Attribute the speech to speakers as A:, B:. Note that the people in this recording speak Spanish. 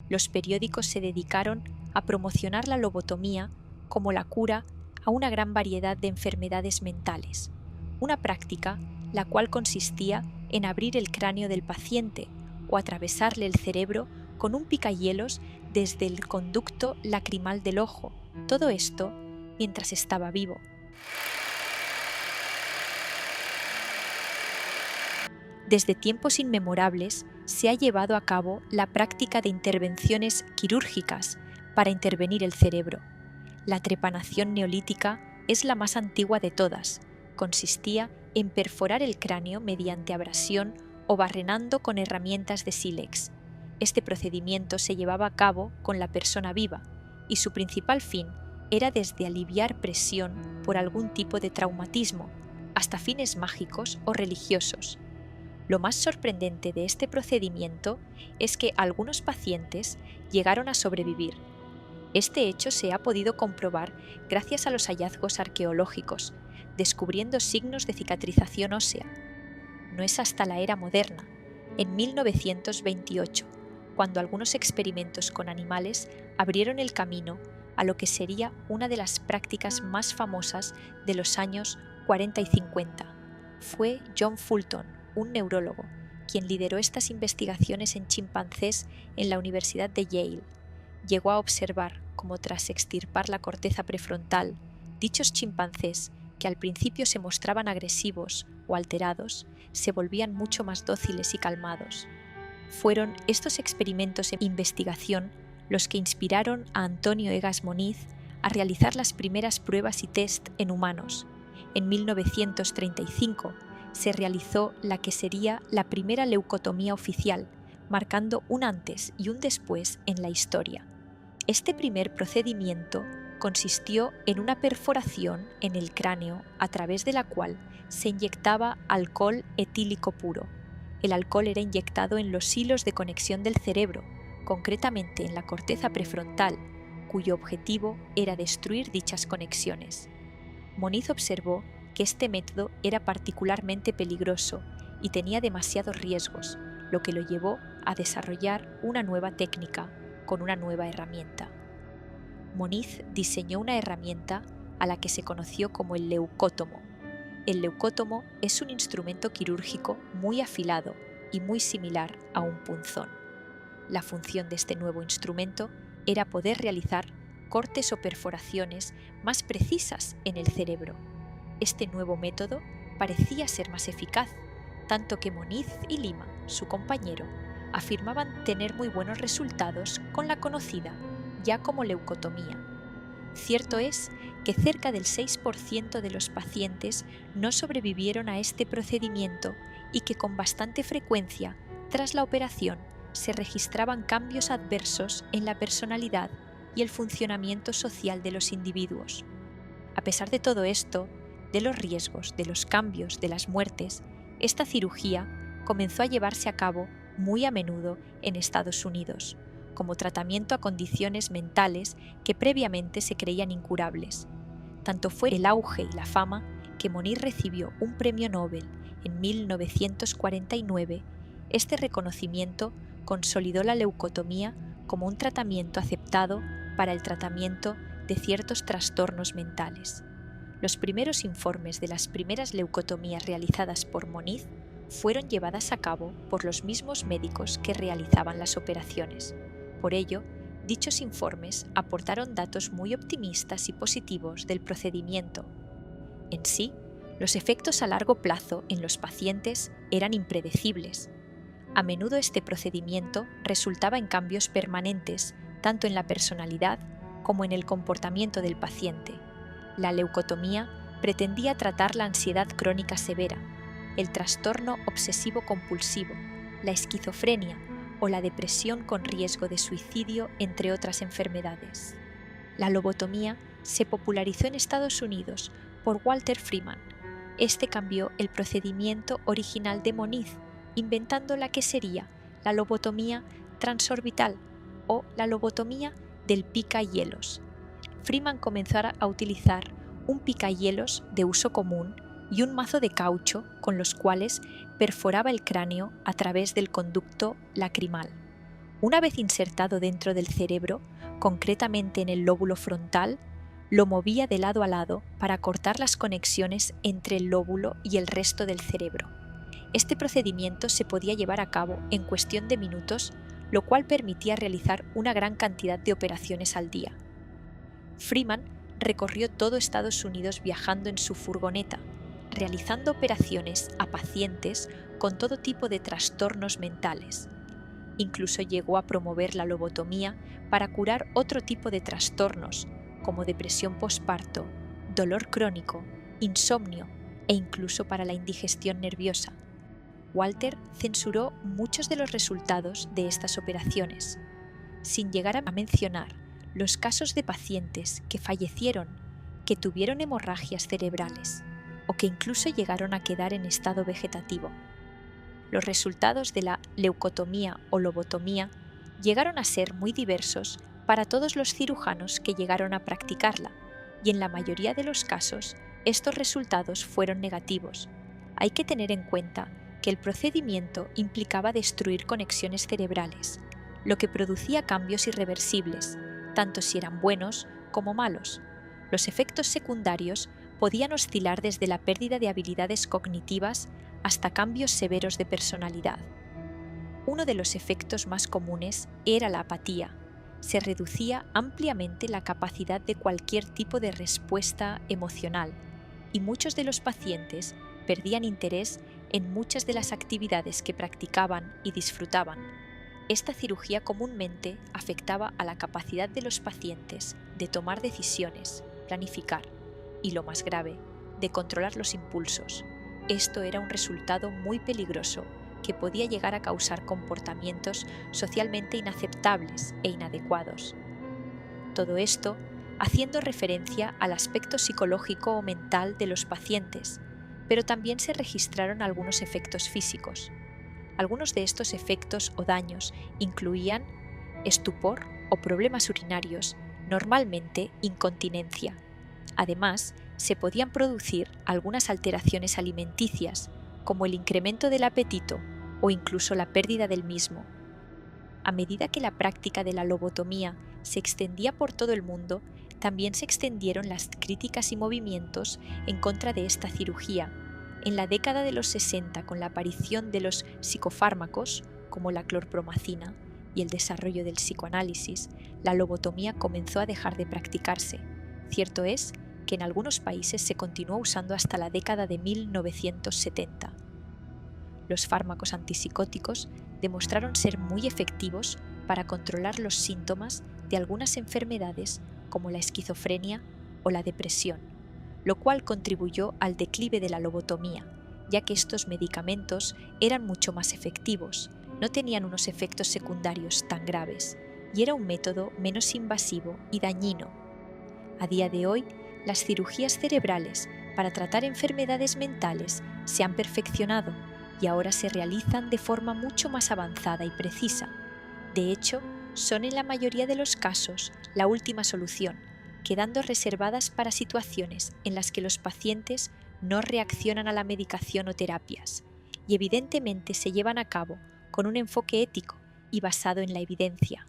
A: Los periódicos se dedicaron a promocionar la lobotomía como la cura a una gran variedad de enfermedades mentales, una práctica la cual consistía en abrir el cráneo del paciente o atravesarle el cerebro con un picahielos desde el conducto lacrimal del ojo, todo esto mientras estaba vivo. Desde tiempos inmemorables se ha llevado a cabo la práctica de intervenciones quirúrgicas para intervenir el cerebro. La trepanación neolítica es la más antigua de todas. Consistía en perforar el cráneo mediante abrasión o barrenando con herramientas de sílex. Este procedimiento se llevaba a cabo con la persona viva y su principal fin era desde aliviar presión por algún tipo de traumatismo hasta fines mágicos o religiosos. Lo más sorprendente de este procedimiento es que algunos pacientes llegaron a sobrevivir. Este hecho se ha podido comprobar gracias a los hallazgos arqueológicos, descubriendo signos de cicatrización ósea. No es hasta la era moderna, en 1928, cuando algunos experimentos con animales abrieron el camino a lo que sería una de las prácticas más famosas de los años 40 y 50. Fue John Fulton, un neurólogo, quien lideró estas investigaciones en chimpancés en la Universidad de Yale. Llegó a observar cómo tras extirpar la corteza prefrontal, dichos chimpancés, que al principio se mostraban agresivos o alterados, se volvían mucho más dóciles y calmados. Fueron estos experimentos e investigación los que inspiraron a Antonio Egas Moniz a realizar las primeras pruebas y test en humanos. En 1935 se realizó la que sería la primera leucotomía oficial, marcando un antes y un después en la historia. Este primer procedimiento consistió en una perforación en el cráneo a través de la cual se inyectaba alcohol etílico puro. El alcohol era inyectado en los hilos de conexión del cerebro, concretamente en la corteza prefrontal, cuyo objetivo era destruir dichas conexiones. Moniz observó que este método era particularmente peligroso y tenía demasiados riesgos, lo que lo llevó a desarrollar una nueva técnica con una nueva herramienta. Moniz diseñó una herramienta a la que se conoció como el leucótomo. El leucótomo es un instrumento quirúrgico muy afilado y muy similar a un punzón. La función de este nuevo instrumento era poder realizar cortes o perforaciones más precisas en el cerebro. Este nuevo método parecía ser más eficaz, tanto que Moniz y Lima, su compañero, afirmaban tener muy buenos resultados con la conocida ya como leucotomía. Cierto es que cerca del 6% de los pacientes no sobrevivieron a este procedimiento y que con bastante frecuencia, tras la operación, se registraban cambios adversos en la personalidad y el funcionamiento social de los individuos. A pesar de todo esto, de los riesgos, de los cambios, de las muertes, esta cirugía comenzó a llevarse a cabo muy a menudo en Estados Unidos, como tratamiento a condiciones mentales que previamente se creían incurables. Tanto fue el auge y la fama que Moniz recibió un premio Nobel en 1949. Este reconocimiento consolidó la leucotomía como un tratamiento aceptado para el tratamiento de ciertos trastornos mentales. Los primeros informes de las primeras leucotomías realizadas por Moniz fueron llevadas a cabo por los mismos médicos que realizaban las operaciones. Por ello, dichos informes aportaron datos muy optimistas y positivos del procedimiento. En sí, los efectos a largo plazo en los pacientes eran impredecibles. A menudo este procedimiento resultaba en cambios permanentes, tanto en la personalidad como en el comportamiento del paciente. La leucotomía pretendía tratar la ansiedad crónica severa, el trastorno obsesivo-compulsivo, la esquizofrenia o la depresión con riesgo de suicidio, entre otras enfermedades. La lobotomía se popularizó en Estados Unidos por Walter Freeman. Este cambió el procedimiento original de Moniz, inventando la que sería la lobotomía transorbital o la lobotomía del picahielos. Freeman comenzó a utilizar un picahielos de uso común y un mazo de caucho con los cuales perforaba el cráneo a través del conducto lacrimal. Una vez insertado dentro del cerebro, concretamente en el lóbulo frontal, lo movía de lado a lado para cortar las conexiones entre el lóbulo y el resto del cerebro. Este procedimiento se podía llevar a cabo en cuestión de minutos, lo cual permitía realizar una gran cantidad de operaciones al día. Freeman recorrió todo Estados Unidos viajando en su furgoneta, realizando operaciones a pacientes con todo tipo de trastornos mentales. Incluso llegó a promover la lobotomía para curar otro tipo de trastornos, como depresión posparto, dolor crónico, insomnio e incluso para la indigestión nerviosa. Walter censuró muchos de los resultados de estas operaciones, sin llegar a mencionar los casos de pacientes que fallecieron, que tuvieron hemorragias cerebrales o que incluso llegaron a quedar en estado vegetativo. Los resultados de la leucotomía o lobotomía llegaron a ser muy diversos para todos los cirujanos que llegaron a practicarla, y en la mayoría de los casos estos resultados fueron negativos. Hay que tener en cuenta que el procedimiento implicaba destruir conexiones cerebrales, lo que producía cambios irreversibles, tanto si eran buenos como malos. Los efectos secundarios podían oscilar desde la pérdida de habilidades cognitivas hasta cambios severos de personalidad. Uno de los efectos más comunes era la apatía. Se reducía ampliamente la capacidad de cualquier tipo de respuesta emocional, y muchos de los pacientes perdían interés en muchas de las actividades que practicaban y disfrutaban. Esta cirugía comúnmente afectaba a la capacidad de los pacientes de tomar decisiones, planificar y, lo más grave, de controlar los impulsos. Esto era un resultado muy peligroso que podía llegar a causar comportamientos socialmente inaceptables e inadecuados. Todo esto haciendo referencia al aspecto psicológico o mental de los pacientes, pero también se registraron algunos efectos físicos. Algunos de estos efectos o daños incluían estupor o problemas urinarios, normalmente incontinencia. Además, se podían producir algunas alteraciones alimenticias, como el incremento del apetito o incluso la pérdida del mismo. A medida que la práctica de la lobotomía se extendía por todo el mundo, también se extendieron las críticas y movimientos en contra de esta cirugía. En la década de los 60, con la aparición de los psicofármacos, como la clorpromacina, y el desarrollo del psicoanálisis, la lobotomía comenzó a dejar de practicarse. Cierto es que en algunos países se continuó usando hasta la década de 1970. Los fármacos antipsicóticos demostraron ser muy efectivos para controlar los síntomas de algunas enfermedades como la esquizofrenia o la depresión, lo cual contribuyó al declive de la lobotomía, ya que estos medicamentos eran mucho más efectivos, no tenían unos efectos secundarios tan graves y era un método menos invasivo y dañino. A día de hoy, las cirugías cerebrales para tratar enfermedades mentales se han perfeccionado y ahora se realizan de forma mucho más avanzada y precisa. De hecho, son en la mayoría de los casos la última solución, quedando reservadas para situaciones en las que los pacientes no reaccionan a la medicación o terapias, y evidentemente se llevan a cabo con un enfoque ético y basado en la evidencia.